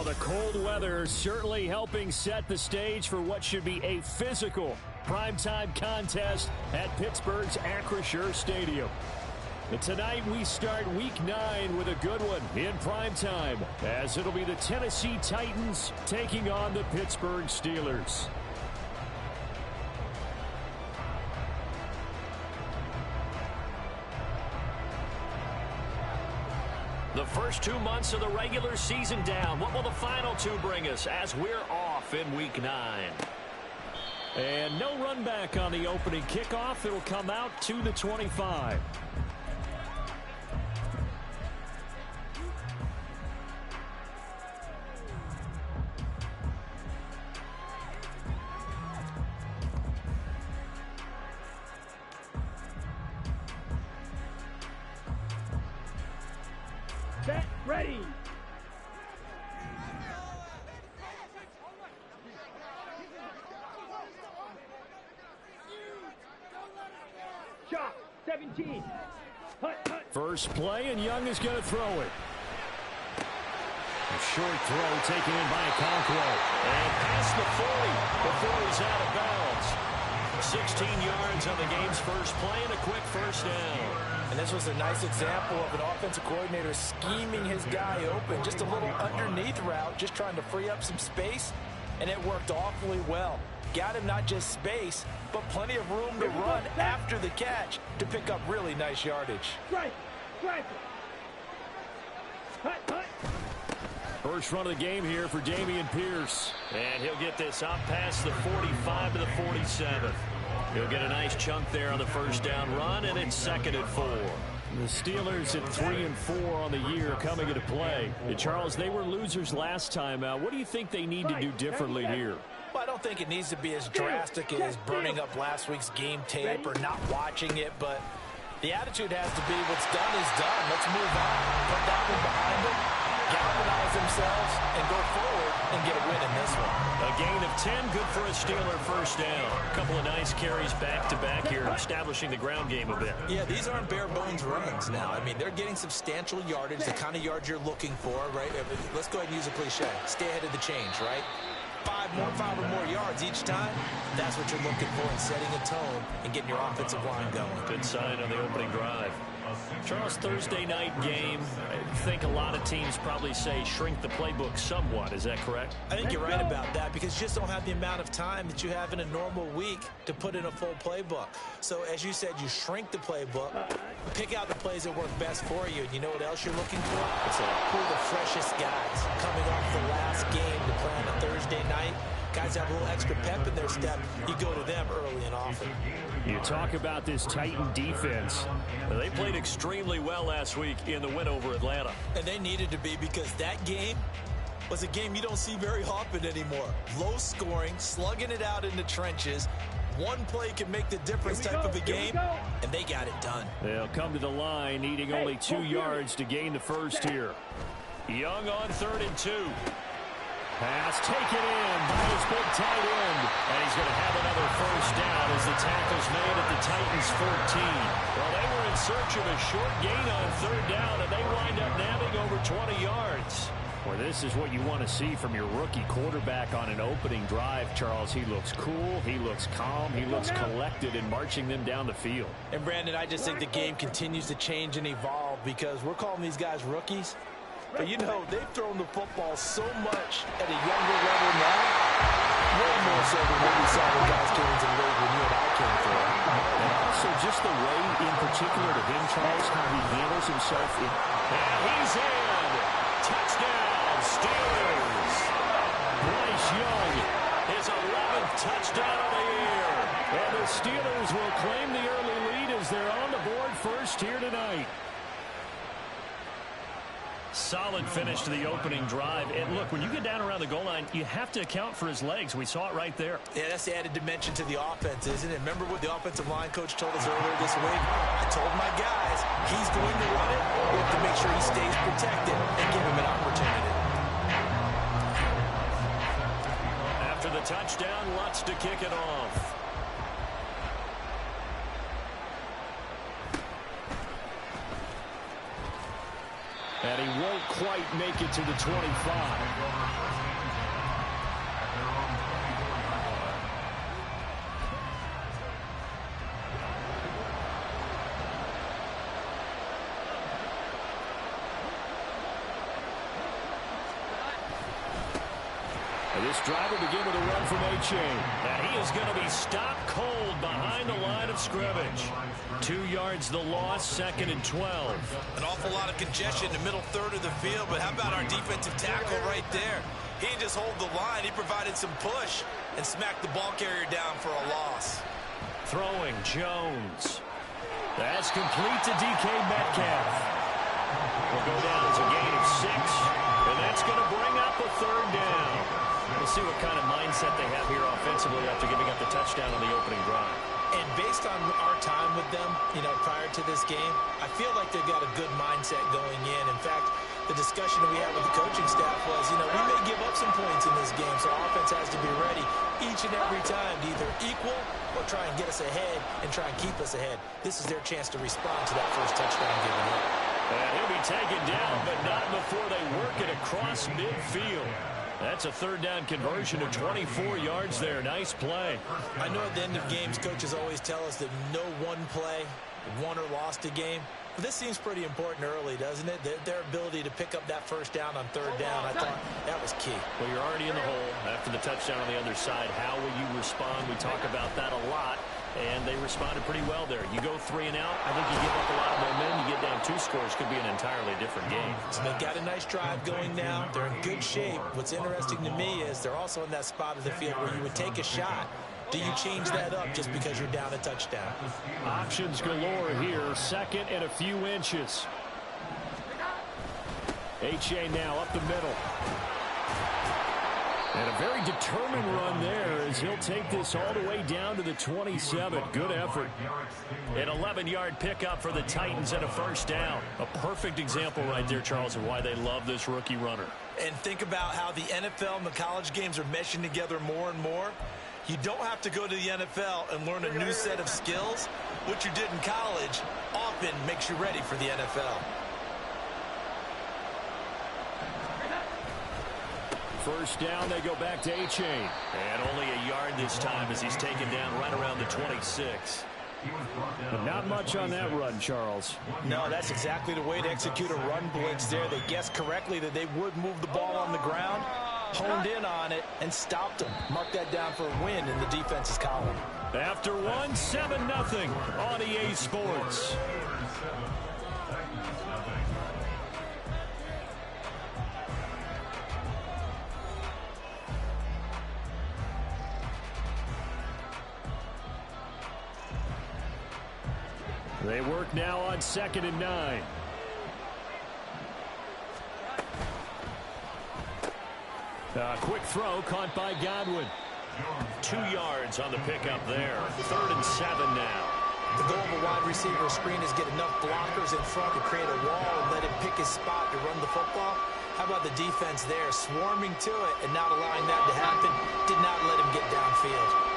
the cold weather certainly helping set the stage for what should be a physical primetime contest at Pittsburgh's Acrisure Stadium. And tonight we start Week 9 with a good one in primetime, as it'll be the Tennessee Titans taking on the Pittsburgh Steelers. The first 2 months of the regular season down. What will the final two bring us as we're off in Week 9? And no run back on the opening kickoff. It'll come out to the 25. Set, ready. Shot, 17. Hut. First play, and Young is going to throw it. A short throw taken in by Okonkwo. And past the 40 before he's out of bounds. 16 yards on the game's first play and a quick first down. And this was a nice example of an offensive coordinator scheming his guy open. Just a little underneath route, just trying to free up some space, and it worked awfully well. Got him not just space, but plenty of room to run after the catch to pick up really nice yardage. Right. Hut. First run of the game here for Dameon Pierce. And he'll get this up past the 45 to the 47. He'll get a nice chunk there on the first down run, and it's 2nd and 4. The Steelers at 3-4 on the year coming into play. And Charles, they were losers last time out. What do you think they need to do differently here? Well, I don't think it needs to be as drastic as burning up last week's game tape or not watching it, but the attitude has to be what's done is done. Let's move on. Put that one behind them, galvanize themselves, and go forward and get a win in this one. A gain of 10, good for a Steeler first down. A couple of nice carries back-to-back here, establishing the ground game a bit. Yeah, these aren't bare-bones runs now. I mean, they're getting substantial yardage, the kind of yards you're looking for, right? Let's go ahead and use a cliche. Stay ahead of the change, right? 5 or more yards each time. That's what you're looking for in setting a tone and getting your offensive line going. Good sign on the opening drive. Charles, Thursday night game, I think a lot of teams probably say shrink the playbook somewhat. Is that correct? I think you're right about that because you just don't have the amount of time that you have in a normal week to put in a full playbook. So as you said, you shrink the playbook, pick out the plays that work best for you. And you know what else you're looking for? Who are the freshest guys coming off the last game to play on a Thursday night? Guys have a little extra pep in their step. You go to them early and often. You talk about this Titan defense. They played extremely well last week in the win over Atlanta. And they needed to be because that game was a game you don't see very often anymore. Low scoring, slugging it out in the trenches. One play can make the difference type of a game, and they got it done. They'll come to the line, needing only 2 yards to gain the first here. Young on 3rd and 2. Pass taken in by his big tight end. And he's going to have another first down as the tackle's made at the Titans' 14. Well, they were in search of a short gain on 3rd down, and they wind up nabbing over 20 yards. Well, this is what you want to see from your rookie quarterback on an opening drive, Charles. He looks cool, he looks calm, he looks collected in marching them down the field. And, Brandon, I just think the game continues to change and evolve because we're calling these guys rookies. But, you know, they've thrown the football so much at a younger level now, way more so than what we saw when guys came into the league when you and I came through. And also just the way, in particular to him, Charles, how he handles himself. And he's in. Touchdown, Steelers. Bryce Young, his 11th touchdown of the year. And the Steelers will claim the early lead as they're on the board first here tonight. Solid finish to the opening drive. And look, when you get down around the goal line, you have to account for his legs. We saw it right there. Yeah, that's the added dimension to the offense, isn't it? Remember what the offensive line coach told us earlier this week? I told my guys, he's going to run it. We have to make sure he stays protected and give him an opportunity. After the touchdown, Lutz to kick it off. And he won't quite make it to the 25. This drive will begin with a run from A-Chain. And he is going to be stopped cold behind the line of scrimmage. 2 yards the loss, 2nd and 12. An awful lot of congestion in the middle third of the field, but how about our defensive tackle right there? He didn't just hold the line, he provided some push and smacked the ball carrier down for a loss. Throwing Jones. That's complete to DK Metcalf. Will go down as a gain of 6, and that's going to bring up a 3rd down. We'll see what kind of mindset they have here offensively after giving up the touchdown on the opening drive. And based on our time with them, prior to this game, I feel like they've got a good mindset going in. In fact, the discussion that we had with the coaching staff was, we may give up some points in this game, so our offense has to be ready each and every time to either equal or try and get us ahead and try and keep us ahead. This is their chance to respond to that first touchdown given up. And he'll be taken down, but not before they work it across midfield. That's a 3rd down conversion of 24 yards there. Nice play. I know at the end of games, coaches always tell us that no one play won or lost a game. But this seems pretty important early, doesn't it? Their ability to pick up that first down on 3rd down, I thought that was key. Well, you're already in the hole after the touchdown on the other side. How will you respond? We talk about that a lot. And they responded pretty well there. You go 3 and out, I think you give up a lot of momentum. You get down 2 scores, could be an entirely different game. So they've got a nice drive going now. They're in good shape. What's interesting to me is they're also in that spot of the field where you would take a shot. Do you change that up just because you're down a touchdown? Options galore here. 2nd and a few inches. A-Chain now up the middle. And a very determined run there as he'll take this all the way down to the 27. Good effort. An 11-yard pickup for the Titans and a 1st down. A perfect example right there, Charles, of why they love this rookie runner. And think about how the NFL and the college games are meshing together more and more. You don't have to go to the NFL and learn a new set of skills. What you did in college often makes you ready for the NFL. 1st down, they go back to A-Chain. And only a yard this time as he's taken down right around the 26. But not much on that run, Charles. No, that's exactly the way to execute a run blitz there. They guessed correctly that they would move the ball on the ground, honed in on it, and stopped them. Mark that down for a win in the defense's column. After 1, 7-0 on EA Sports. They work now on 2nd and 9. Quick throw caught by Godwin. 2 yards on the pickup there. 3rd and 7 now. The goal of a wide receiver screen is get enough blockers in front to create a wall and let him pick his spot to run the football. How about the defense there, swarming to it and not allowing that to happen? Did not let him get downfield.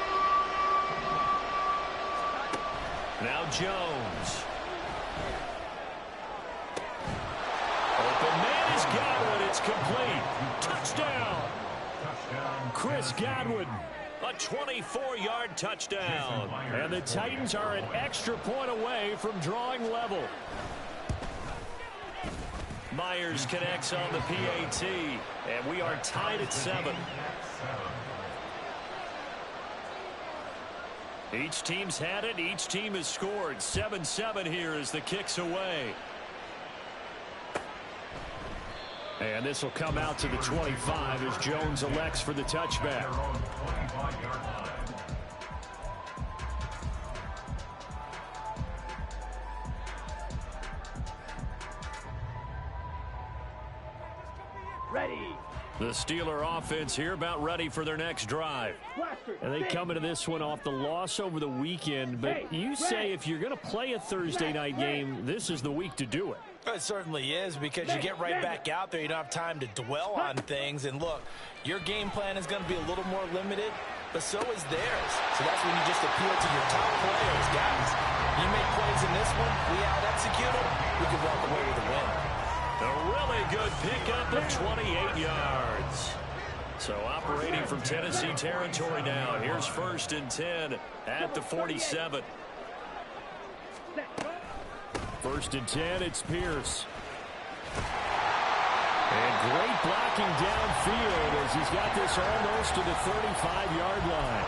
Now Jones. Open man is Godwin. It's complete. Touchdown. Chris Godwin. A 24-yard touchdown. And the Titans are an extra point away from drawing level. Myers connects on the PAT. And we are tied at 7. Each team's had it. Each team has scored. 7-7 here as the kick's away. And this will come out to the 25 as Jones elects for the touchback. Ready. The Steeler offense here about ready for their next drive. And they come into this one off the loss over the weekend. But you say if you're going to play a Thursday night game, this is the week to do it. It certainly is, because you get right back out there. You don't have time to dwell on things. And look, your game plan is going to be a little more limited, but so is theirs. So that's when you just appeal to your top players. Guys, you make plays in this one, we out-execute them, we can walk away with a win. A really good pickup of 28 yards. So operating from Tennessee territory now. Here's 1st and 10 at the 47. 1st and 10, it's Pierce. And great blocking downfield as he's got this almost to the 35-yard line.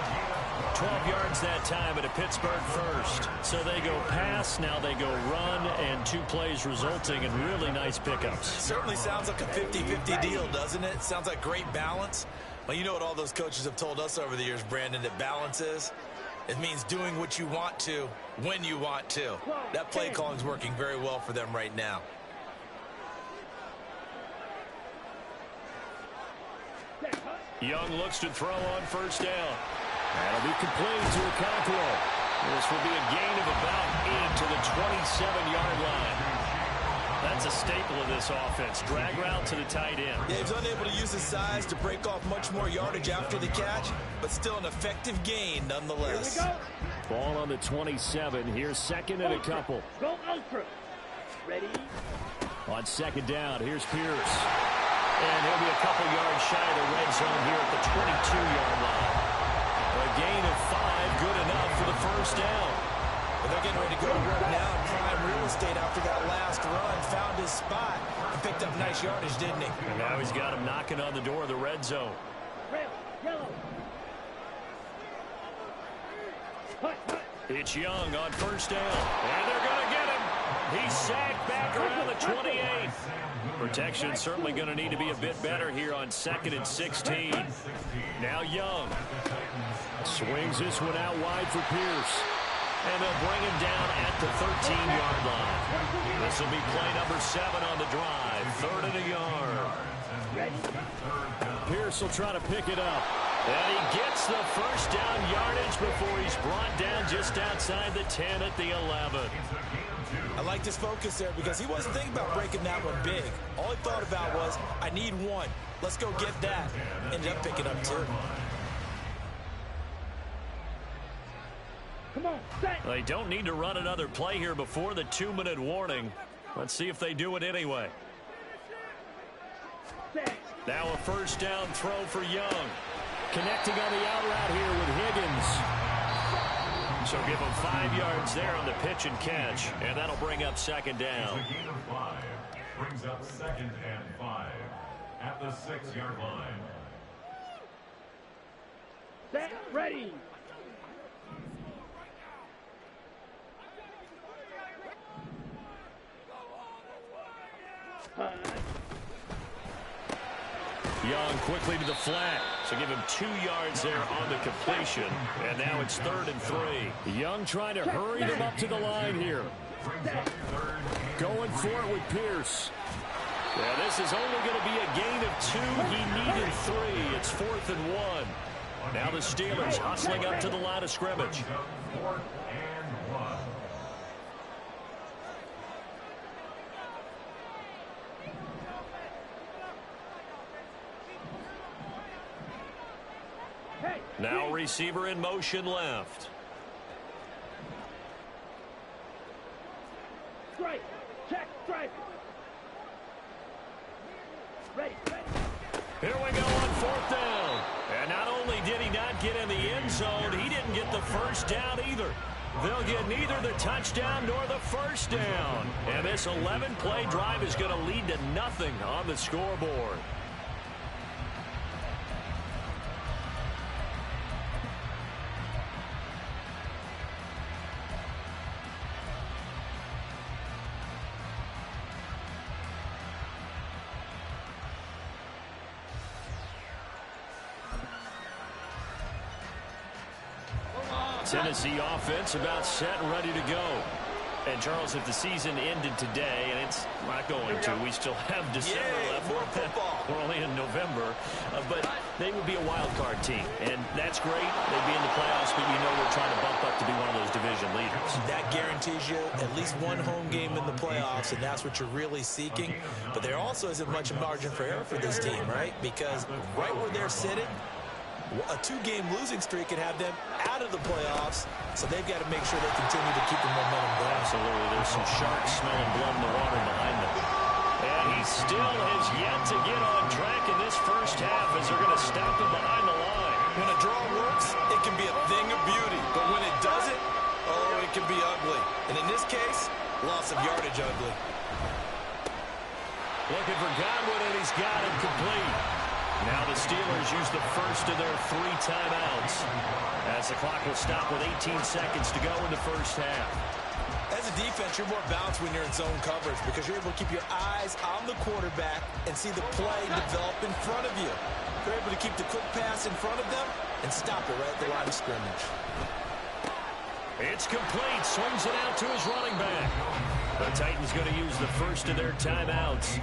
12 yards that time at a Pittsburgh first. So they go pass, now they go run, and 2 plays resulting in really nice pickups. Certainly sounds like a 50-50 deal, doesn't it? Sounds like great balance. Well, you know what all those coaches have told us over the years, Brandon, that balance is? It means doing what you want to, when you want to. That play calling is working very well for them right now. Young looks to throw on 1st down. That'll be complete to Okonkwo. This will be a gain of about 8 to the 27-yard line. That's a staple of this offense. Drag route to the tight end. Yeah, he was unable to use his size to break off much more yardage after the catch, but still an effective gain nonetheless. Here we go. Ball on the 27. Here's 2nd and a couple. Go ultra. Ready? On 2nd down, here's Pierce. And he'll be a couple yards shy of the red zone here at the 22-yard line. A gain of 5, good enough for the 1st down. Well, they're getting ready to go to work now in prime real estate after that last run. Found his spot and picked up nice yardage, didn't he? And now he's got him knocking on the door of the red zone. Rail. Yellow. Hut, hut. It's Young on 1st down. And they're going to get him. He's sacked back around the 28. Protection certainly going to need to be a bit better here on 2nd and 16. Now Young swings this one out wide for Pierce. And they'll bring him down at the 13-yard line. This will be play number 7 on the drive. 3rd and a yard. Pierce will try to pick it up. And he gets the 1st down yardage before he's brought down just outside the 10 at the 11. I like this focus there because he wasn't thinking about breaking that one big. All he thought about was, I need 1. Let's go get that. Ended up picking up 2. Come on, set. They don't need to run another play here before the 2-minute warning. Let's see if they do it anyway. Set. Now a 1st down throw for Young. Connecting on the out route here with Higgins. So give him 5 yards there on the pitch and catch. And that'll bring up 2nd down. A gain of 5 brings up 2nd and 5 at the 6-yard line. Set. Ready. Young quickly to the flat. So give him 2 yards there on the completion. And now it's 3rd and 3. Young trying to hurry them up to the line here. Going for it with Pierce. Yeah, this is only going to be a gain of 2. He needed 3. It's 4th and 1. Now the Steelers hustling up to the line of scrimmage. 4th and 1. Now receiver in motion left. Strike. Check. Strike. Ready. Ready. Here we go on 4th down. And not only did he not get in the end zone, he didn't get the 1st down either. They'll get neither the touchdown nor the 1st down. And this 11-play drive is going to lead to nothing on the scoreboard. Tennessee offense about set and ready to go. And, Charles, if the season ended today, and it's not going to, we still have December left. More football. We're only in November. But they would be a wild card team. And that's great. They'd be in the playoffs, but you know we're trying to bump up to be one of those division leaders. That guarantees you at least 1 home game in the playoffs, and that's what you're really seeking. But there also isn't much margin for error for this team, right? Because right where they're sitting, a 2-game losing streak could have them out of the playoffs, so they've got to make sure they continue to keep the momentum going. Absolutely. There's some sharks smelling blood in the water behind them. And And he still has yet to get on track in this first half as they're going to stop him behind the line. When a draw works, it can be a thing of beauty. But when it doesn't, oh, it can be ugly. And in this case, loss of yardage ugly. Looking for Godwin, and he's got him complete. Now the Steelers use the first of their 3 timeouts as the clock will stop with 18 seconds to go in the first half. As a defense, you're more balanced when you're in zone coverage because you're able to keep your eyes on the quarterback and see the play develop in front of you. You're able to keep the quick pass in front of them and stop it right at the line of scrimmage. It's complete. Swings it out to his running back. The Titans going to use the first of their timeouts.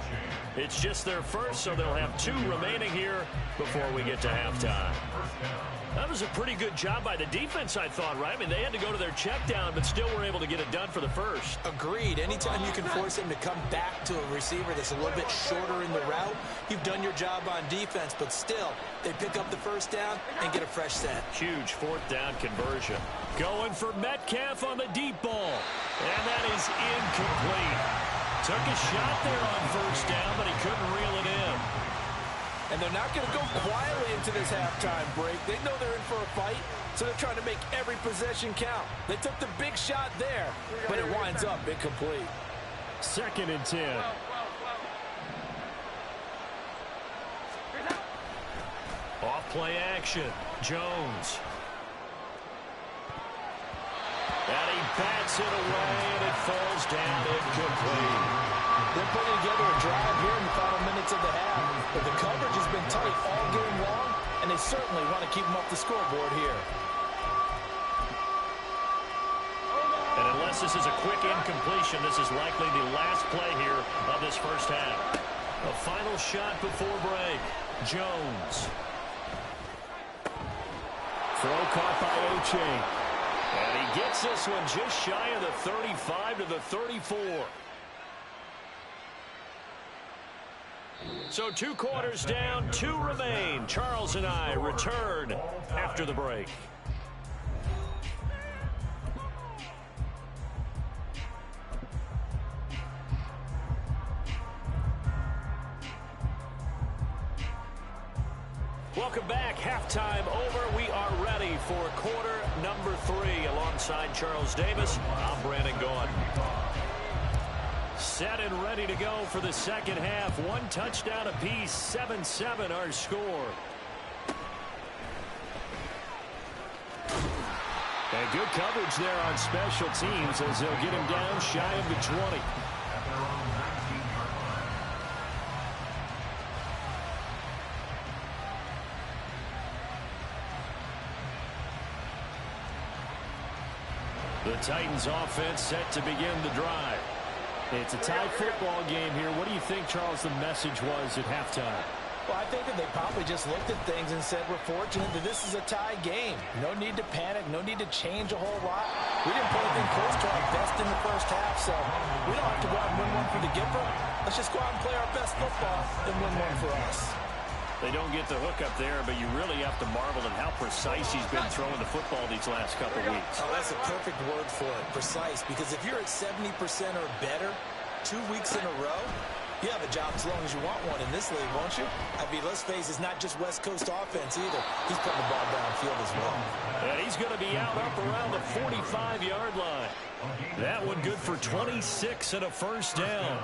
It's just their first, so they'll have 2 remaining here before we get to halftime. That was a pretty good job by the defense, I thought, right? I mean, they had to go to their check down, but still were able to get it done for the first. Agreed. Anytime you can force him to come back to a receiver that's a little bit shorter in the route, you've done your job on defense, but still, they pick up the first down and get a fresh set. Huge 4th down conversion. Going for Metcalf on the deep ball. And that is incomplete. Took a shot there on first down, but he couldn't reel it in. And they're not going to go quietly into this halftime break. They know they're in for a fight, so they're trying to make every possession count. They took the big shot there, but it winds up incomplete. 2nd and 10. Off play action. Jones. And he bats it away, and it falls down incomplete. They're putting together a drive here in the final minutes of the half. But the coverage has been tight all game long, and they certainly want to keep them up the scoreboard here. And unless this is a quick incompletion, this is likely the last play here of this first half. A final shot before break. Jones. Throw caught by O'Chain. And he gets this one just shy of the 35 to the 34. So 2 quarters down, 2 remain. Charles and I return after the break. Welcome back. Halftime over. We are ready for quarter number 3. Alongside Charles Davis, I'm Brandon Gaudin. Set and ready to go for the second half. 1 touchdown apiece. 7-7 our score. And good coverage there on special teams as they'll get him down shy of the 20. The Titans offense set to begin the drive. It's a tie football game here. What do you think, Charles, the message was at halftime? Well, I think that they probably just looked at things and said, we're fortunate that this is a tie game. No need to panic. No need to change a whole lot. We didn't put anything close to our best in the first half, so we don't have to go out and win one for the Gipper. Let's just go out and play our best football and win one for us. They don't get the hook up there, but you really have to marvel at how precise he's been throwing the football these last couple weeks. Oh, that's a perfect word for it, precise, because if you're at 70% or better 2 weeks in a row, you have a job as long as you want one in this league, won't you? I mean, let's face it, it's not just West Coast offense either. He's putting the ball downfield as well. And he's going to be out up around the 45-yard line. That one good for 26 and a first down.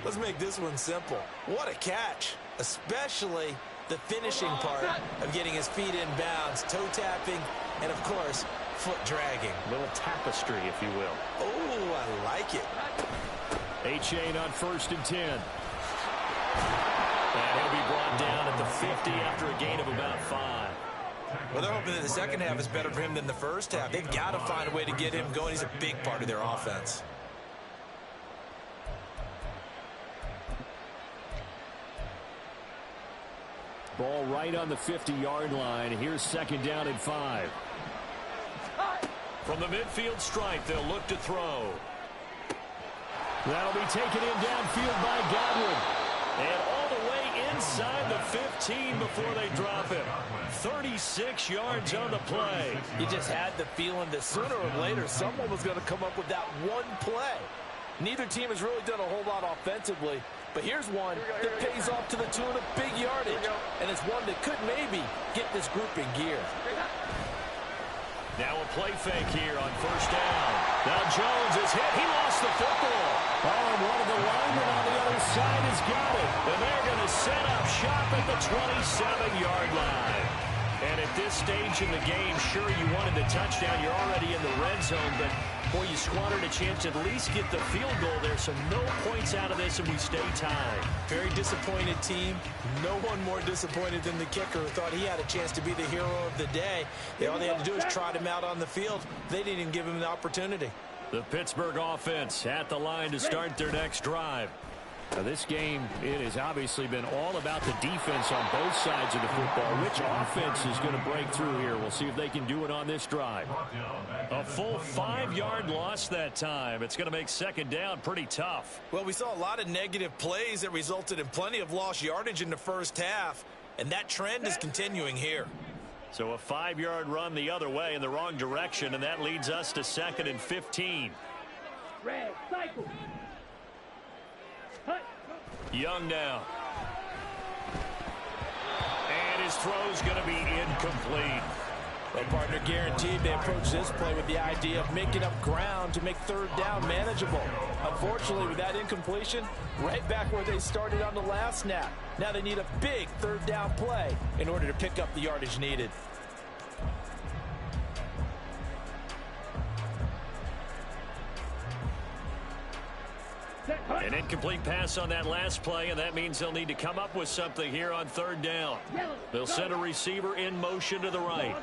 Let's make this one simple. What a catch, especially the finishing part of getting his feet in bounds, toe tapping, and of course, foot dragging. Little tapestry, if you will. Oh, I like it. A-Chain on 1st and 10. And he'll be brought down at the 50 after a gain of about 5. Well, they're hoping that the second half is better for him than the first half. They've got to find a way to get him going. He's a big part of their offense. Ball right on the 50-yard line. Here's 2nd down and 5. From the midfield stripe, they'll look to throw. That'll be taken in downfield by Godwin. And all the way inside the 15 before they drop him. 36 yards on the play. You just had the feeling that sooner or later someone was going to come up with that one play. Neither team has really done a whole lot offensively, But here's one that pays off to the tune of big yardage. And it's one that could maybe get this group in gear. Now a play fake here on first down. Now Jones is hit. He lost the football. Oh, and one of the linemen on the other side has got it. And they're going to set up shop at the 27-yard line. And at this stage in the game, sure, you wanted the touchdown. You're already in the red zone, but, boy, you squandered a chance to at least get the field goal there. So no points out of this, and we stay tied. Very disappointed team. No one more disappointed than the kicker who thought he had a chance to be the hero of the day. All they had to do was trot him out on the field. They didn't even give him the opportunity. The Pittsburgh offense at the line to start their next drive. Now this game, it has obviously been all about the defense on both sides of the football. Which offense is going to break through here? We'll see if they can do it on this drive. A full 5-yard loss that time. It's going to make second down pretty tough. Well, we saw a lot of negative plays that resulted in plenty of lost yardage in the first half, and that trend is continuing here. So a 5-yard run the other way in the wrong direction, and that leads us to 2nd and 15. Red, cycle. Young now. And his throw's going to be incomplete. Well, partner, guaranteed they approach this play with the idea of making up ground to make third down manageable. Unfortunately, with that incompletion, right back where they started on the last snap. Now they need a big third down play in order to pick up the yardage needed. An incomplete pass on that last play, and that means they'll need to come up with something here on third down. They'll send a receiver in motion to the right.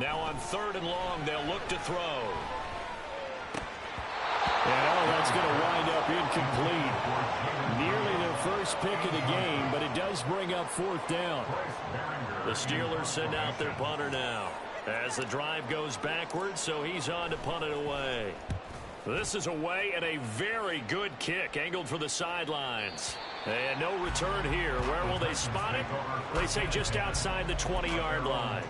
Now on 3rd and long, they'll look to throw. And that's going to wind up incomplete. Nearly their first pick of the game, but it does bring up 4th down. The Steelers send out their punter now as the drive goes backwards, so he's on to punt it away. This is away and a very good kick angled for the sidelines. And no return here. Where will they spot it? They say just outside the 20-yard line.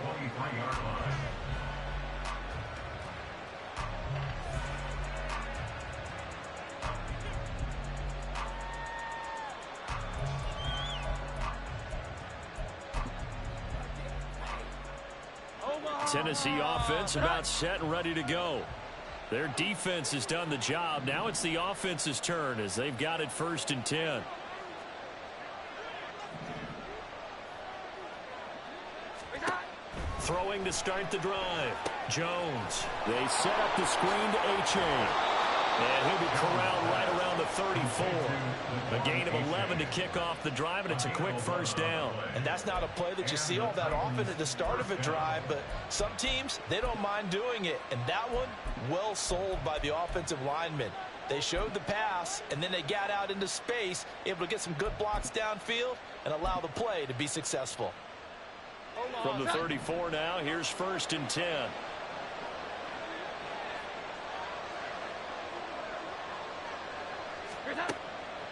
Tennessee offense about set and ready to go. Their defense has done the job. Now it's the offense's turn as they've got it 1st and 10. Throwing to start the drive. Jones. They set up the screen to A-Chain. And he'll be corralled right around the 34. A gain of 11 to kick off the drive, and it's a quick first down. And that's not a play that you see all that often at the start of a drive, but some teams, they don't mind doing it. And that one, well sold by the offensive lineman. They showed the pass, and then they got out into space, able to get some good blocks downfield and allow the play to be successful. From the 34 now, here's 1st and 10.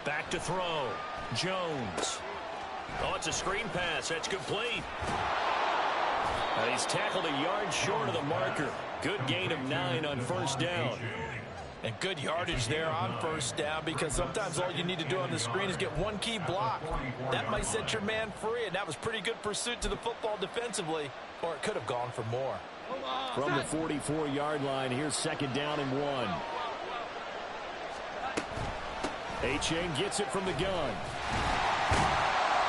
Back to throw. Jones. Oh, it's a screen pass. That's complete. And he's tackled a yard short of the marker. Good gain of 9 on first down. And good yardage there on first down, because sometimes all you need to do on the screen is get one key block. That might set your man free, and that was pretty good pursuit to the football defensively, or it could have gone for more. From the 44-yard line, here's 2nd down and 1. A-Chain gets it from the gun.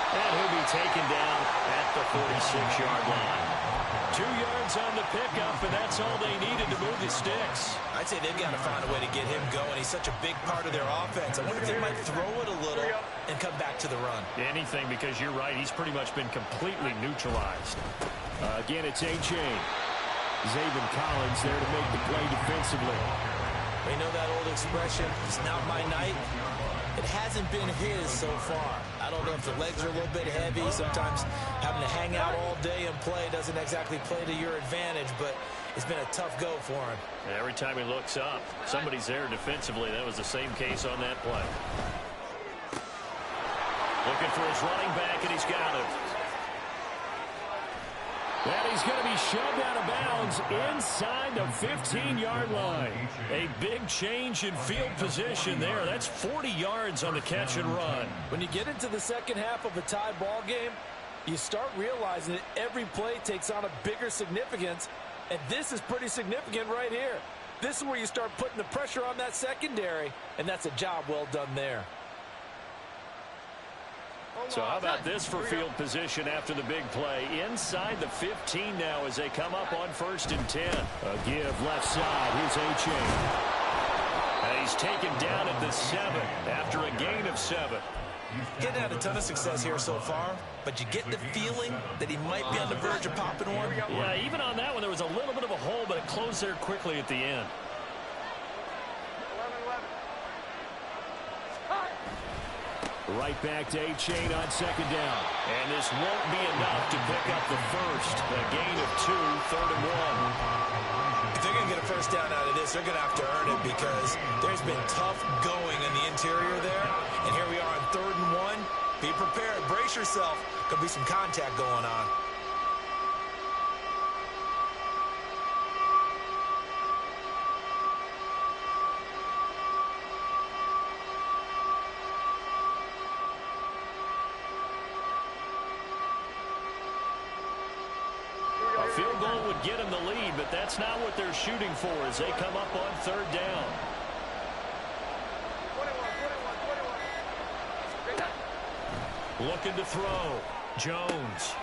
And he'll be taken down at the 46-yard line. 2 yards on the pickup, and that's all they needed to move the sticks. I'd say they've got to find a way to get him going. He's such a big part of their offense. I wonder if they might throw it a little and come back to the run. Anything, because you're right. He's pretty much been completely neutralized. Again, it's A-Chain. Zaven Collins there to make the play defensively. We know that old expression, it's not my night. It hasn't been his so far. I don't know if the legs are a little bit heavy. Sometimes having to hang out all day and play doesn't exactly play to your advantage, but it's been a tough go for him. Every time he looks up, somebody's there defensively. That was the same case on that play. Looking for his running back, and he's got it. And he's going to be shoved out of bounds inside the 15-yard line. A big change in field position there. That's 40 yards on the catch and run. When you get into the second half of a tied ball game, you start realizing that every play takes on a bigger significance, and this is pretty significant right here. This is where you start putting the pressure on that secondary, and that's a job well done there. So how about this for field position after the big play? Inside the 15 now as they come up on 1st and 10. A give left side. Here's A-Chain. And he's taken down at the 7 after a gain of 7. Getting had a ton of success here so far, but you get the feeling that he might be on the verge of popping one. Yeah, even on that one, there was a little bit of a hole, but it closed there quickly at the end. Right back to A-Chain on 2nd down. And this won't be enough to pick up the first. A gain of 2, 3rd and 1. If they're going to get a first down out of this, they're going to have to earn it because there's been tough going in the interior there. And here we are on 3rd and 1. Be prepared. Brace yourself. Could be some contact going on. A field goal would get them the lead, but that's not what they're shooting for as they come up on 3rd down. Looking to throw. Jones.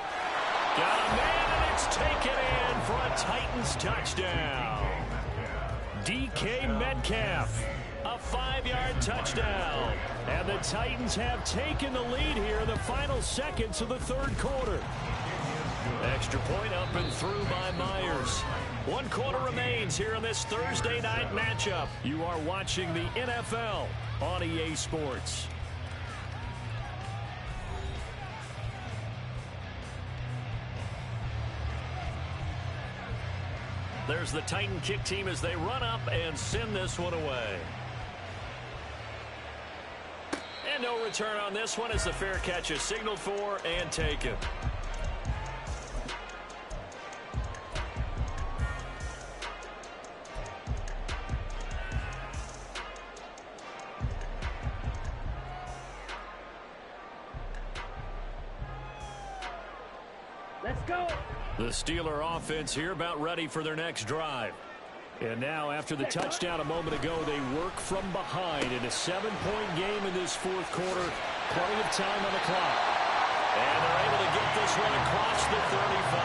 Got a man, and it's taken in for a Titans touchdown. DK Metcalf. A 5-yard touchdown. And the Titans have taken the lead here in the final seconds of the 3rd quarter. Extra point up and through by Myers. 1 quarter remains here in this Thursday night matchup. You are watching the NFL on EA Sports. There's the Titan kick team as they run up and send this one away. And no return on this one as the fair catch is signaled for and taken. Let's go. The Steeler offense here about ready for their next drive. And now after the touchdown a moment ago, they work from behind in a 7-point game in this 4th quarter. Plenty of time on the clock. And they're able to get this one across the 35.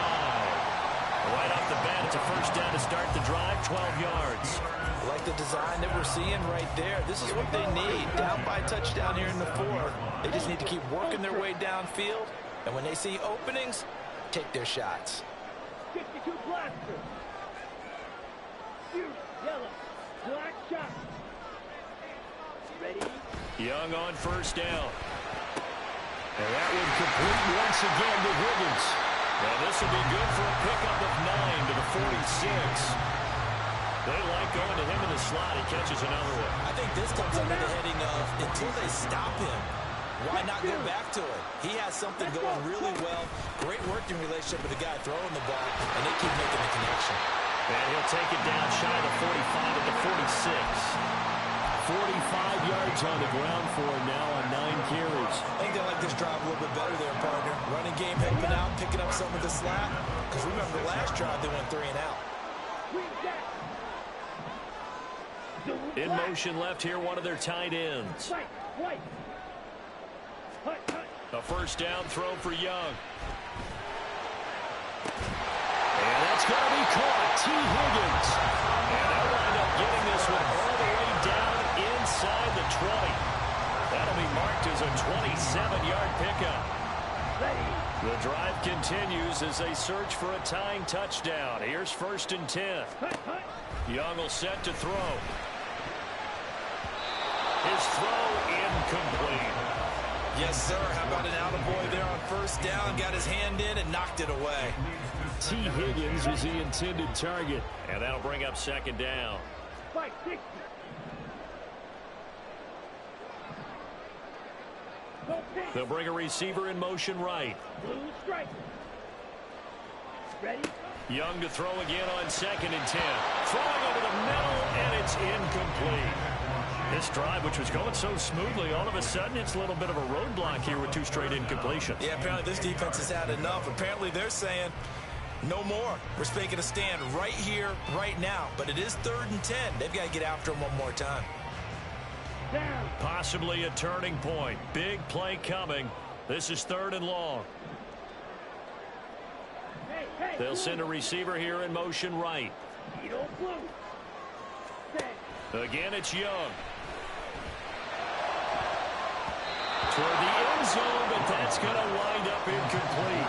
Right off the bat, it's a first down to start the drive, 12 yards. Like the design that we're seeing right there. This is what they need. Down by a touchdown here in the 4th. They just need to keep working their way downfield. And when they see openings, take their shots. 52 blaster. Shoot, yellow, black shot. Ready? Young on first down. And that one complete once again to Higgins. Now this will be good for a pickup of 9 to the 46. They like going to him in the slot. He catches another one. I think this comes under the heading of until they stop him, why not go back to it? He has something going really well. Great working relationship with the guy throwing the ball, and they keep making the connection. And he'll take it down shy of the 45 at the 46. 45 yards on the ground for him now on 9 carries. I think they like this drive a little bit better there, partner. Running game helping out, picking up some of the slack. Because remember, the last drive they went 3 and out. In motion left here, one of their tight ends. A first down throw for Young. And that's going to be caught. T. Higgins. And they'll wind up getting this one all the way down inside the 20. That'll be marked as a 27-yard pickup. The drive continues as they search for a tying touchdown. Here's 1st and 10. Young will set to throw. His throw incomplete. Yes, sir. How about an attaboy there on first down? Got his hand in and knocked it away. T. Higgins was the intended target. And that'll bring up 2nd down. Okay. They'll bring a receiver in motion right. Blue strike. Ready? Young to throw again on 2nd and 10. Throwing over the middle, and it's incomplete. This drive, which was going so smoothly, all of a sudden it's a little bit of a roadblock here with 2 straight incompletions. Yeah, apparently this defense has had enough. Apparently they're saying no more. We're making a stand right here, right now. But it is 3rd and 10. They've got to get after him one more time. Down. Possibly a turning point. Big play coming. This is 3rd and long. Hey, They'll send a receiver here in motion right. you don't blue. Stay. Again, it's Young. Toward the end zone, but that's going to wind up incomplete.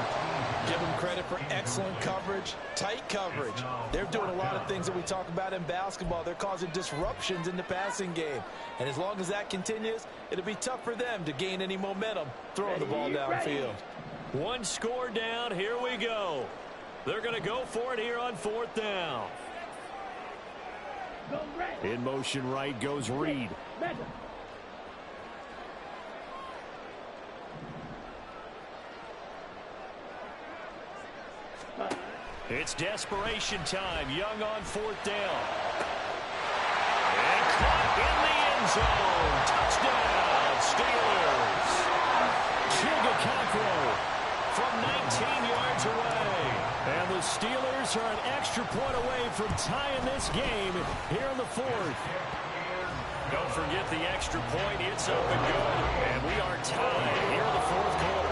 Give them credit for excellent coverage, tight coverage. They're doing a lot of things that we talk about in basketball. They're causing disruptions in the passing game. And as long as that continues, it'll be tough for them to gain any momentum throwing the ball downfield. 1 score down. Here we go. They're going to go for it here on 4th down. Go red. In motion right goes Reed. Red. It's desperation time. Young on 4th down. And caught in the end zone. Touchdown, Steelers. Chigakakro from 19 yards away. And the Steelers are an extra point away from tying this game here in the 4th. Don't forget the extra point. It's up and good. And we are tied here in the 4th quarter.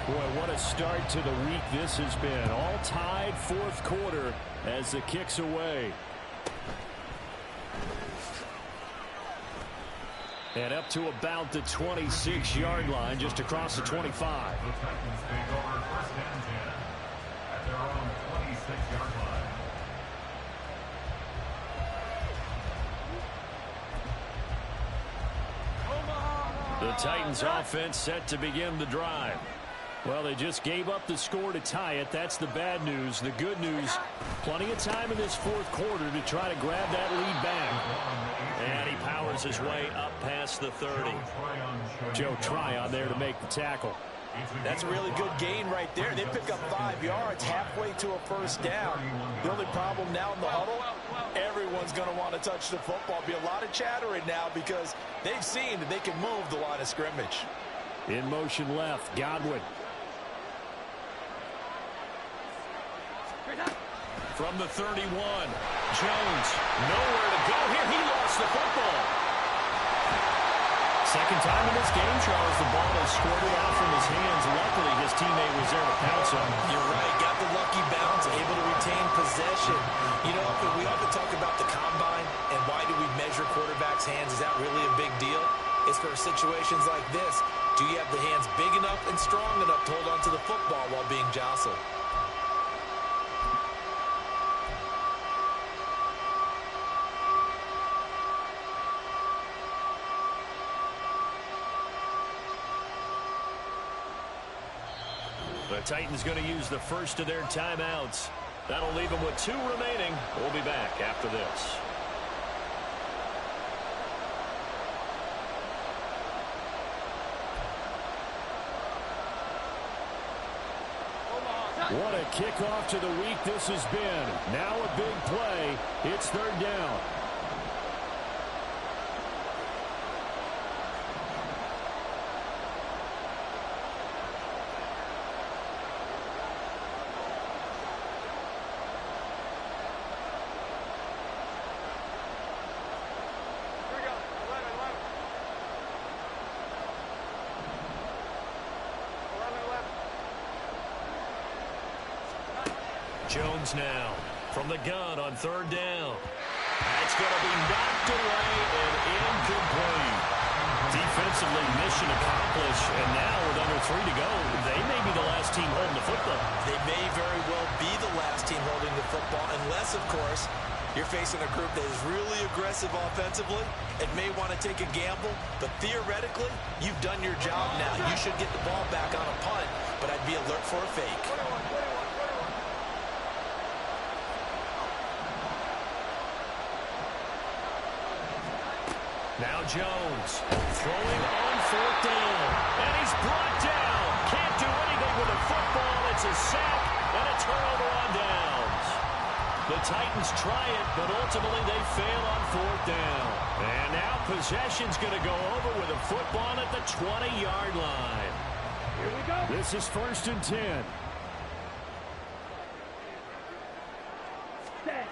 Boy, what a start to the week this has been. All tied 4th quarter as the kick's away. And up to about the 26-yard line, just across the 25. The Titans take over 1st and 10 at their own 26-yard line. The Titans offense set to begin the drive. Well, they just gave up the score to tie it. That's the bad news. The good news, plenty of time in this 4th quarter to try to grab that lead back. And he powers his way up past the 30. Joe Tryon there to make the tackle. That's a really good gain right there. They pick up 5 yards halfway to a 1st down. The only problem now in the huddle, everyone's going to want to touch the football. Be a lot of chattering now because they've seen that they can move the line of scrimmage. In motion left, Godwin. From the 31, Jones, nowhere to go here. He lost the football. Second time in this game, Charles, the ball has squirted out from his hands. Luckily, his teammate was there to pounce on him. You're right. Got the lucky bounce, able to retain possession. You know, we often talk about the combine and why do we measure quarterbacks' hands. Is that really a big deal? It's for situations like this. Do you have the hands big enough and strong enough to hold on to the football while being jostled? The Titans going to use the first of their timeouts. That'll leave them with 2 remaining. We'll be back after this. What a kickoff to the week this has been. Now a big play. It's 3rd down. Jones now from the gun on 3rd down. That's going to be knocked away and incomplete. Defensively, mission accomplished, and now with under 3 to go, they may be the last team holding the football. They may very well be the last team holding the football, unless, of course, You're facing a group that is really aggressive offensively and may want to take a gamble, but theoretically, you've done your job now. You should get the ball back on a punt, but I'd be alert for a fake. Now Jones throwing on 4th down, and he's brought down. Can't do anything with the football. It's a sack and a turnover on downs. The Titans try it, but ultimately they fail on 4th down. And now possession's going to go over with a football at the 20-yard line. Here we go. This is 1st and 10. Set.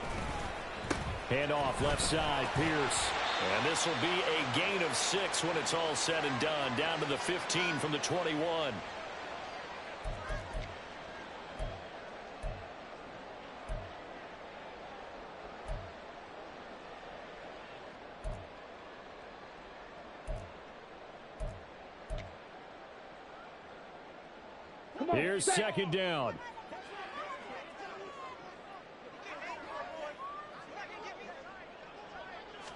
Handoff left side, Pierce. And this will be a gain of 6 when it's all said and done. Down to the 15 from the 21. Here's 2nd down.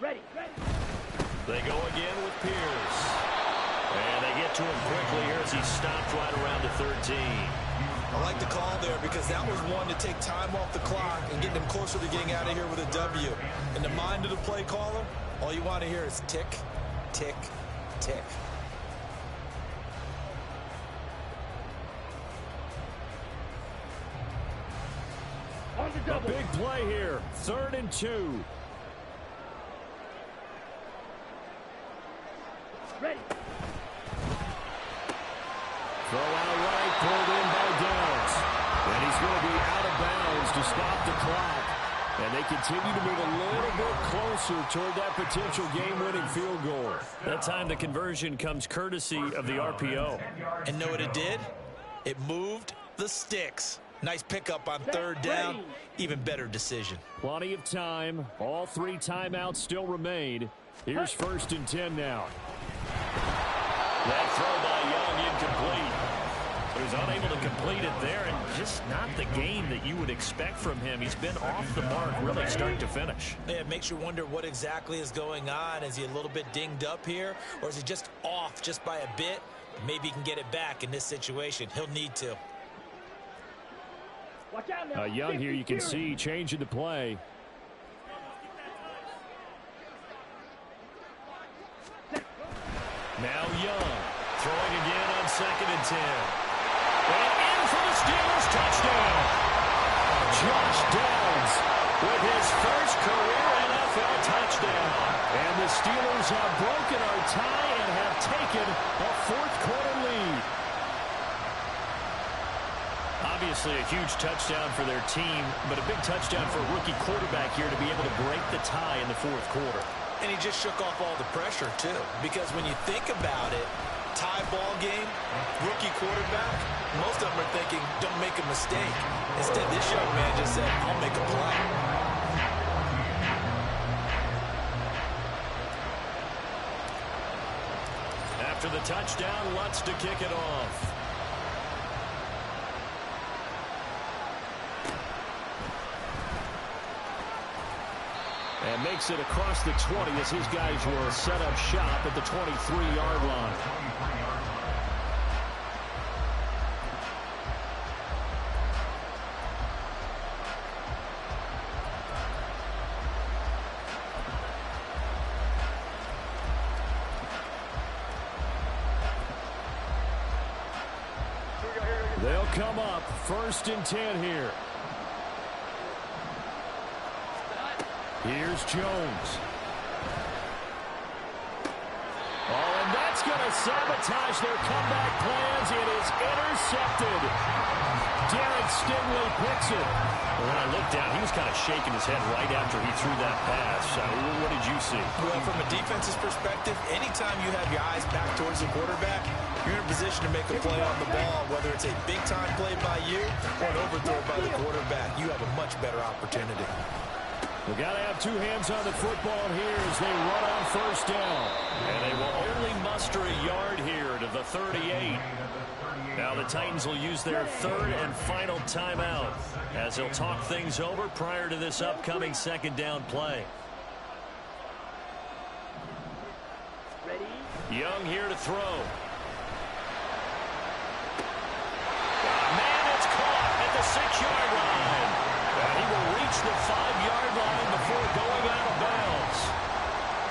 Ready. They go again with Pierce. And they get to him quickly here as he stopped right around the 13. I like the call there because that was one to take time off the clock and get them closer to getting out of here with a W. In the mind of the play caller, all you want to hear is tick, tick, tick. On the double. A big play here. 3rd and 2. Ready. Throw out right, pulled in by Downs. And he's going to be out of bounds to stop the clock. And they continue to move a little bit closer toward that potential game-winning field goal. That time the conversion comes courtesy of the RPO. And know what it did? It moved the sticks. Nice pickup on 3rd down. Even better decision. Plenty of time. All 3 timeouts still remain. Here's 1st and 10 now. That throw by Young incomplete. So he's unable to complete it there, and just not the game that you would expect from him. He's been off the mark really start to finish. Yeah, it makes you wonder what exactly is going on. Is he a little bit dinged up here, or is he just off just by a bit? Maybe he can get it back in this situation. He'll need to. Watch out now. Young here, you can see changing the play. Now Young throwing again on 2nd and 10. And in for the Steelers touchdown. Josh Downs with his first career NFL touchdown. And the Steelers have broken our tie and have taken a 4th quarter lead. Obviously a huge touchdown for their team, but a big touchdown for a rookie quarterback here to be able to break the tie in the 4th quarter. And he just shook off all the pressure, too. Because when you think about it, tie ball game, rookie quarterback, most of them are thinking, don't make a mistake. Instead, this young man just said, I'll make a play. After the touchdown, Lutz to kick it off. And makes it across the 20 as his guys will set up shop at the 23-yard line. They'll come up 1st and 10 here. Here's Jones. Oh, and that's going to sabotage their comeback plans. It is intercepted. Derek Stingley picks it. Well, when I looked down, he was kind of shaking his head right after he threw that pass. What did you see? Well, from a defense's perspective, anytime you have your eyes back towards the quarterback, you're in a position to make a play on the ball. Whether it's a big-time play by you or an overthrow by the quarterback, you have a much better opportunity. We've got to have two hands on the football here as they run on first down. And they will only muster a yard here to the 38. Now the Titans will use their third and final timeout as they'll talk things over prior to this upcoming second down play. Ready? Young here to throw. Man, it's caught at the 6-yard line. And he will reach the 5-yard line before going out of bounds.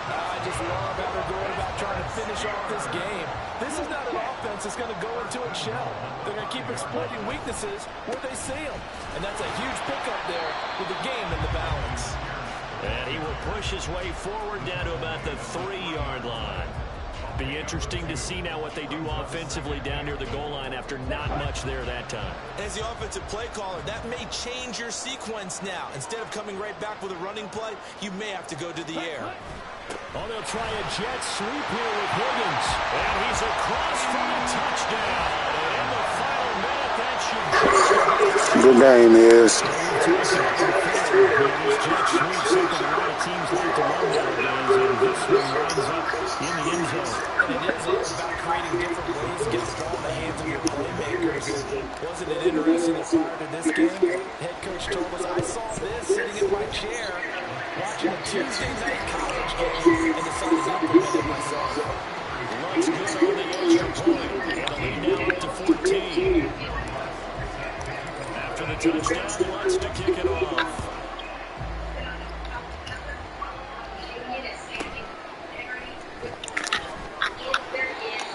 I just love how they're going about trying to finish off this game. This is not an offense that's going to go into its shell. They're going to keep exploiting weaknesses where they see them. And that's a huge pickup there with the game in the balance. And he will push his way forward down to about the 3-yard line. Be interesting to see now what they do offensively down near the goal line after not much there that time. As the offensive play caller, that may change your sequence now. Instead of coming right back with a running play, you may have to go to the air. Oh, they'll try a jet sweep here with Higgins. And he's across for a touchdown. And in the final minute, that should the game is. Jet sweep, something a lot of teams like to run nowadays, and this one runs up in the end zone. And it is about creating different ways to get the ball in the hands of your playmakers. Wasn't it interesting that prior to this game, head coach told us, I saw this sitting in my chair watching a Tuesday night college game and decided to implement it myself. Looks good on the extra point. And the lead now up to 14. After the touchdown, he wants to kick it off.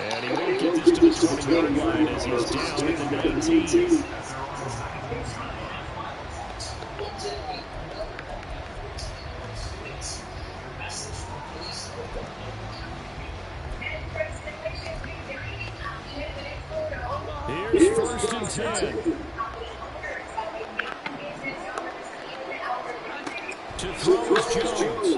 And he won't get this to the 20-yard line as he's down at the 19. Here's first and 10. To throw is Jones.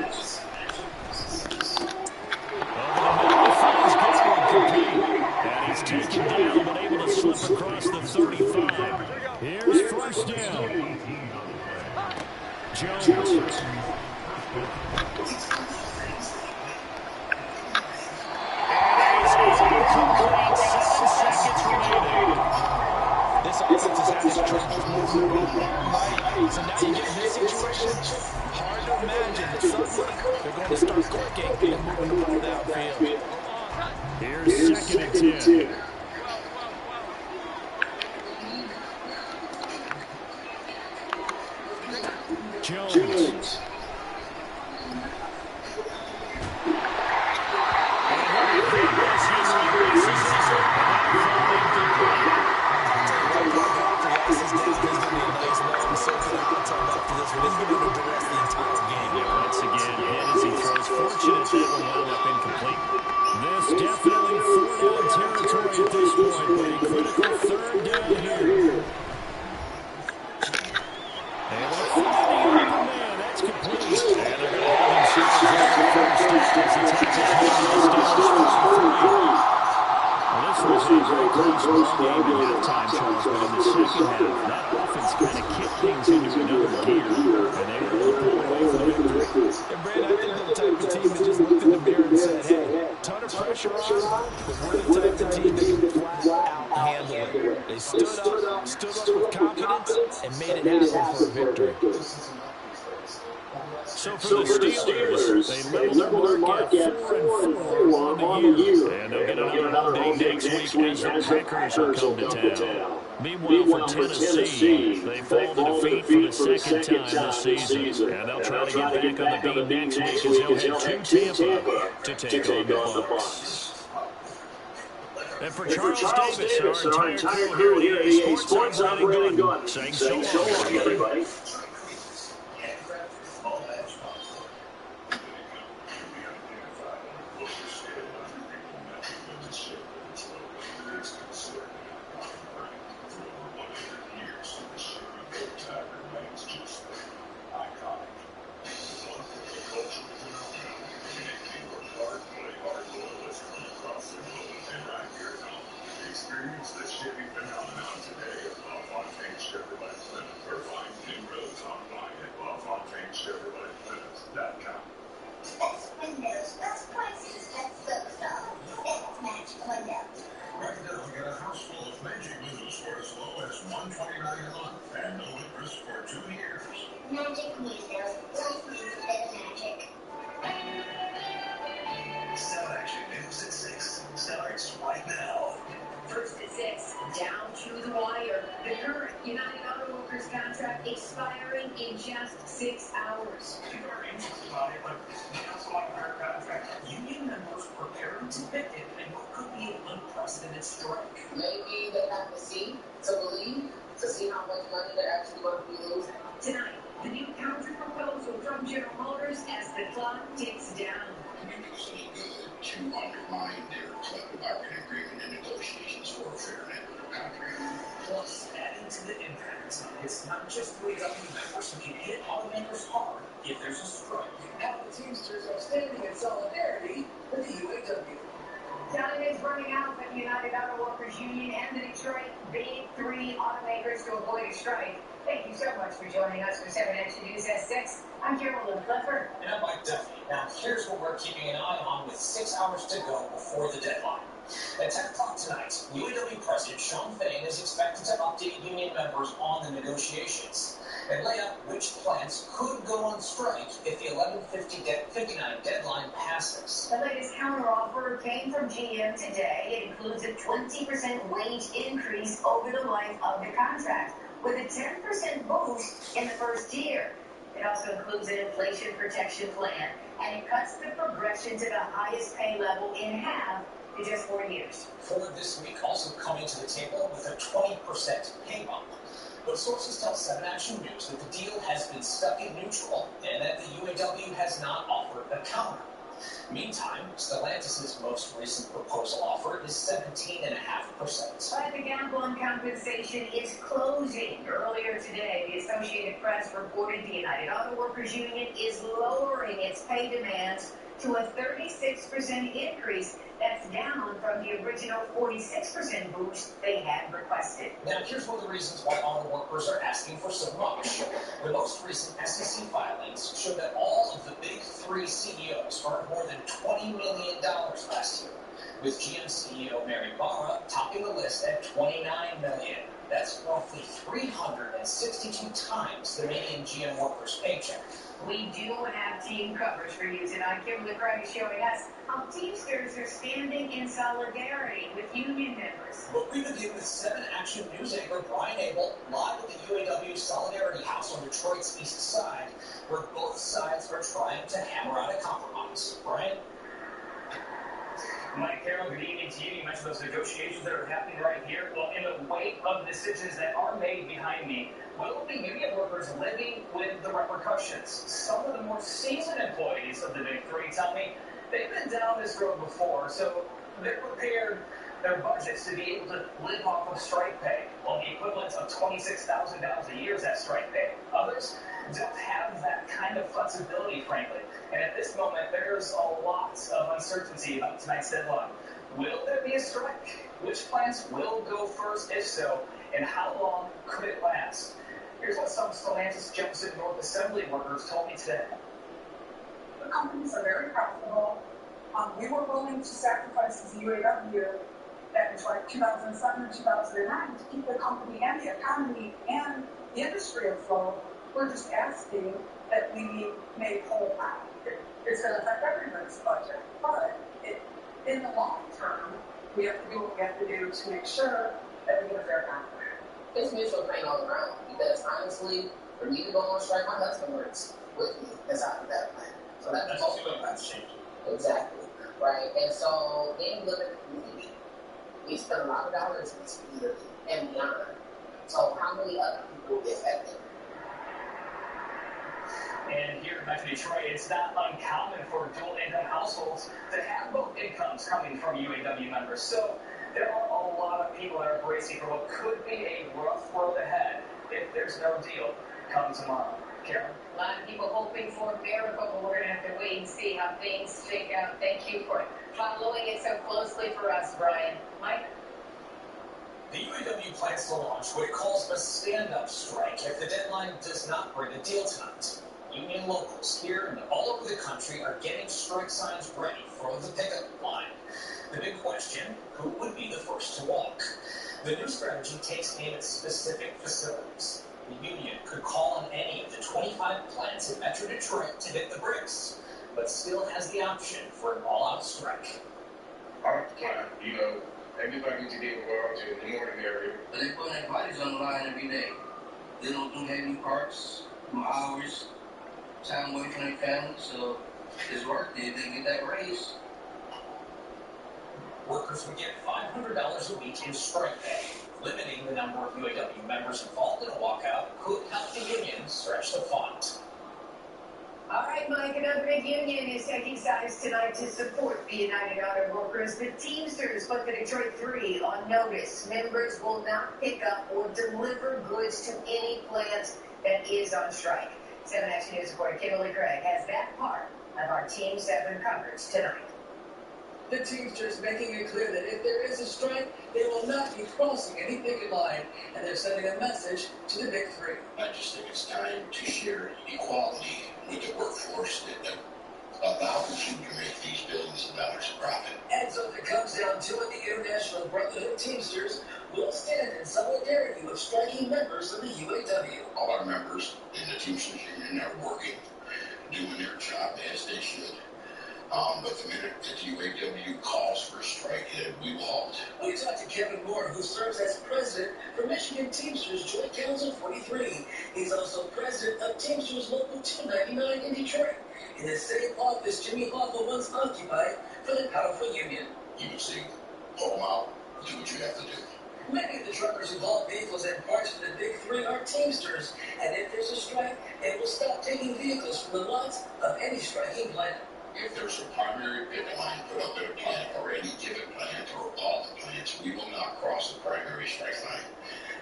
And he's taken down, but able to slip across the 35. Here's first down. Jones. This offense has had its troubles moving right. So now you get in this situation, hard to imagine that suddenly they're going to start clicking and moving the ball downfield. Here's second and 10. Jones. Once again, hit as he throws. Fortunate that one wound up incomplete. This definitely 4-down territory at this point, but a critical third down here. And with a flying open man, that's complete. And they're going to have themselves a first down as he takes his hand down. Well, this was a very close ball game at halftime, Charles, but in the second half, that offense kind of kicked things into another gear, and they were able to pull away from the victory. And Brad, I think they're the type of team that just looked in the mirror and said, hey, ton of pressure on, but we're the type of team that can flat out handle it. They stood up with confidence, and made it happen for a victory. So for the Steelers, they level their mark at 4-4 on the year. And they'll get another home day next week as the Packers will come to town. Meanwhile, for Tennessee, they fall to defeat for the second time this season. And they'll try to get back on the beat next week as they'll head to Tampa to take on the Bucs. And for Charles Davis, our entire crew here at EA Sports, I'm Brandon Gunn. Saying so long, everybody. Experience the shipping phenomenon today of Fontaine Chevrolet Plymouth Irvine in Road Magic Mirror. Life is a bit magic. 7 Action News at 6 starts right now. First at 6, down to the wire. The current United Auto Workers contract expiring in just 6 hours. Union members preparing to picket in what could be an unprecedented strike. Maybe they have to see to believe to see how much money they're actually going to be losing. Tonight, the new counter proposal from General Motors as the clock ticks down. This is good to undermine their collective bargaining agreement and negotiations for a fair and equitable contract. Plus, adding to the impact, it's not just UAW members who can hit automakers hard if there's a strike. Now the Teamsters are standing in solidarity with the UAW. Time is running out for the United Auto Workers Union and the Detroit Big Three automakers to avoid a strike. Thank you so much for joining us for 7 Action News at 6. I'm Carolyn Clifford. And I'm Mike Duffy. Now, here's what we're keeping an eye on with 6 hours to go before the deadline. At 10 o'clock tonight, UAW President Shawn Fain is expected to update union members on the negotiations and lay out which plants could go on strike if the 11:59 deadline passes. The latest counteroffer came from GM today. It includes a 20% wage increase over the life of the contract, with a 10% boost in the first year. It also includes an inflation protection plan, and it cuts the progression to the highest pay level in half to just 4 years. Ford this week also coming to the table with a 20% pay bump. But sources tell 7 Action News that the deal has been stuck in neutral and that the UAW has not offered a counter. Meantime, Stellantis' most recent proposal offer is 17.5%. But the gap on compensation is closing. Earlier today, the Associated Press reported the United Auto Workers Union is lowering its pay demands to a 36% increase. That's down from the original 46% boost they had requested. Now, here's one of the reasons why auto workers are asking for so much. The most recent SEC filings show that all of the big three CEOs earned more than $20 million last year, with GM CEO Mary Barra topping the list at $29 million. That's roughly 362 times the median GM worker's paycheck. We do have team coverage for you tonight. Kimberly Craig is showing us how Teamsters are standing in solidarity with union members. But we begin with 7 Action News anchor Brian Abel live at the UAW Solidarity House on Detroit's east side, where both sides are trying to hammer out a compromise. Brian? Mike Carroll, good evening to you. You mentioned those negotiations that are happening right here. Well, in the wake of decisions that are made behind me, will the union workers living with the repercussions? Some of the more seasoned employees of the Big Three tell me they've been down this road before, so they're prepared their budgets to be able to live off of strike pay. Well, the equivalent of $26,000 a year is that strike pay. Others don't have that kind of flexibility, frankly. And at this moment, there's a lot of uncertainty about tonight's deadline. Will there be a strike? Which plants will go first, if so, and how long could it last? Here's what some Stellantis Jefferson North Assembly workers told me today. The companies are very profitable. We were willing to sacrifice as the UAW back in 2007 and 2009 to keep the company and the economy and the industry afloat. We're just asking that we be made whole out. It's going to affect everybody's budget, but in the long term, we have to do what we have to do to make sure that we get a fair contract. It's mutual pain all around because honestly, for me to go on strike, my husband works with me inside of that plan. So that's also going to have to change. Exactly. Right. And so in living community, we spend a lot of dollars in this community and beyond. So how many other people will be affected? And here in Metro Detroit, it's not uncommon for dual-income households to have both incomes coming from UAW members. So there are a lot of people that are bracing for what could be a rough road ahead if there's no deal come tomorrow. Karen? A lot of people hoping for a miracle, but we're going to have to wait and see how things shake out. Thank you for following it so closely for us, Brian. Mike? The UAW plans to launch what it calls a stand-up strike if the deadline does not bring a deal tonight. Union locals here and all over the country are getting strike signs ready for the pickup line. The big question, who would be the first to walk? The new strategy takes aim at specific facilities. The union could call on any of the 25 plants in Metro Detroit to hit the bricks, but still has the option for an all-out strike. Our plant, everybody needs to get involved in the morning area. But they put their bodies on the line every day. They don't do heavy parts, hours, time away from their family, so it's worth it if they get that raise. Workers would get $500 a week in strike pay. Limiting the number of UAW members involved in a walkout could help the union stretch the fund. All right, Mike, another big union is taking sides tonight to support the United Auto Workers. The Teamsters put the Detroit 3 on notice. Members will not pick up or deliver goods to any plant that is on strike. 7 Action News reporter Kimberly Craig has that part of our Team 7 coverage tonight. The Teamsters making it clear that if there is a strike, they will not be crossing any picket line, and they're sending a message to the Big Three. I just think it's time to share equality with the workforce that allows you to make these billions of dollars of profit. And so if it comes down to it, the International Brotherhood of Teamsters will stand in solidarity with striking members of the UAW. All our members in the Teamsters Union are working, doing their job as they should. But the minute that the UAW calls for a strike, we will halt. We talked to Kevin Moore, who serves as president for Michigan Teamsters Joint Council 43. He's also president of Teamsters Local 299 in Detroit. In the same office Jimmy Hoffa once occupied for the powerful union. You can see, hold them out, do what you have to do. Many of the truckers who haul vehicles and parts for the Big Three are Teamsters, and if there's a strike, they will stop taking vehicles from the lots of any striking plant. If there's a primary picket line put up at a plant or any given plant or all the plants, we will not cross the primary strike line.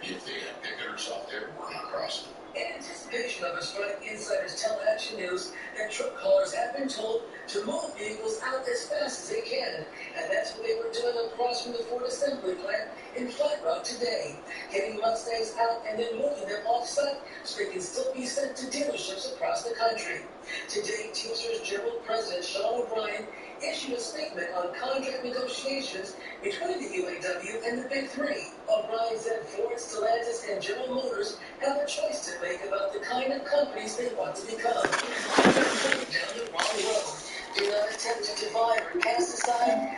If they have picketers out there, we're not crossing. In anticipation of a strike, insiders tell Action News that truck haulers have been told to move vehicles out as fast as they can. And that's what they were doing across from the Ford Assembly Plant in Flat Rock today. Getting Mustangs out and then moving them off-site so they can still be sent to dealerships across the country. Today, Teamsters General President Sean O'Brien issued a statement on contract negotiations between the UAW and the Big Three. O'Brien said Ford, Stellantis, and General Motors have a choice to make about the kind of companies they want to become. Down the wrong road. Do not attempt to divide or cast aside